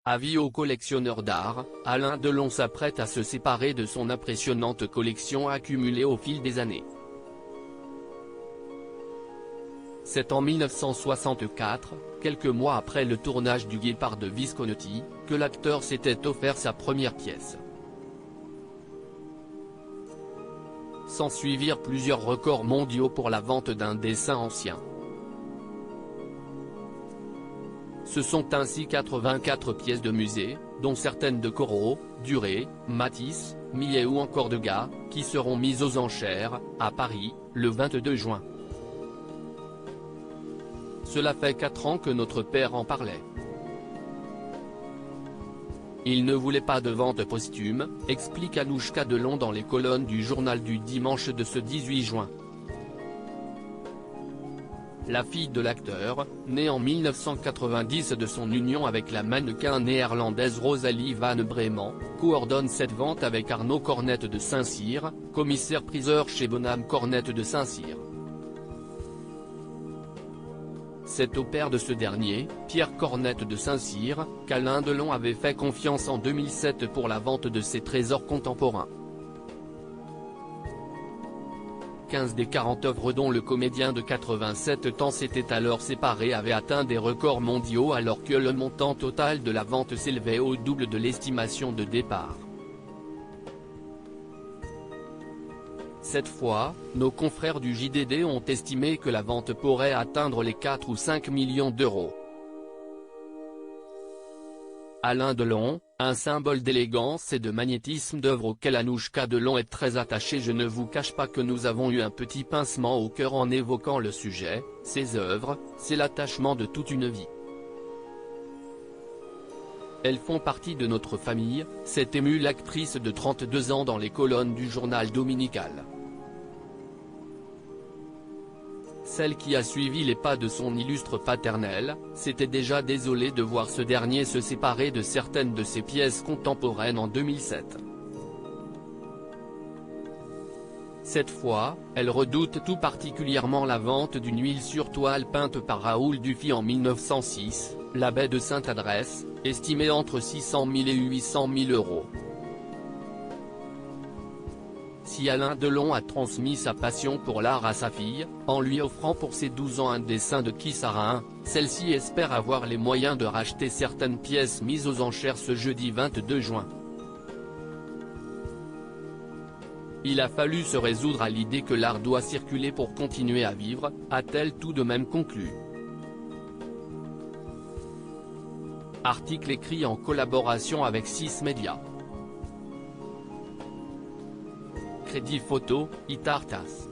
Avis aux collectionneurs d'art, Alain Delon s'apprête à se séparer de son impressionnante collection accumulée au fil des années. C'est en 1964, quelques mois après le tournage du Guépard de Visconti, que l'acteur s'était offert sa première pièce. S'ensuivirent plusieurs records mondiaux pour la vente d'un dessin ancien. Ce sont ainsi 84 pièces de musée, dont certaines de Corot, Duret, Matisse, Millet ou encore Degas, qui seront mises aux enchères, à Paris, le 22 juin. Cela fait 4 ans que notre père en parlait. Il ne voulait pas de vente posthume, explique Anouchka Delon dans les colonnes du journal du dimanche de ce 18 juin. La fille de l'acteur, née en 1990 de son union avec la mannequin néerlandaise Rosalie van Breeman, coordonne cette vente avec Arnaud Cornette de Saint-Cyr, commissaire-priseur chez Bonham Cornette de Saint-Cyr. C'est au père de ce dernier, Pierre Cornette de Saint-Cyr, qu'Alain Delon avait fait confiance en 2007 pour la vente de ses trésors contemporains. 15 des 40 œuvres dont le comédien de 87 ans s'était alors séparé avaient atteint des records mondiaux alors que le montant total de la vente s'élevait au double de l'estimation de départ. Cette fois, nos confrères du JDD ont estimé que la vente pourrait atteindre les 4 ou 5 millions d'euros. Alain Delon, un symbole d'élégance et de magnétisme d'œuvre auquel Anouchka Delon est très attachée. Je ne vous cache pas que nous avons eu un petit pincement au cœur en évoquant le sujet, ces œuvres, c'est l'attachement de toute une vie. Elles font partie de notre famille, s'est émue l'actrice de 32 ans dans les colonnes du journal dominical. Celle qui a suivi les pas de son illustre paternel, s'était déjà désolée de voir ce dernier se séparer de certaines de ses pièces contemporaines en 2007. Cette fois, elle redoute tout particulièrement la vente d'une huile sur toile peinte par Raoul Dufy en 1906, la baie de Sainte-Adresse, estimée entre 600 000 et 800 000 euros. Si Alain Delon a transmis sa passion pour l'art à sa fille, en lui offrant pour ses 12 ans un dessin de Kissarin, celle-ci espère avoir les moyens de racheter certaines pièces mises aux enchères ce jeudi 22 juin. Il a fallu se résoudre à l'idée que l'art doit circuler pour continuer à vivre, a-t-elle tout de même conclu. Article écrit en collaboration avec 6 médias. Crédit photo, Itartas.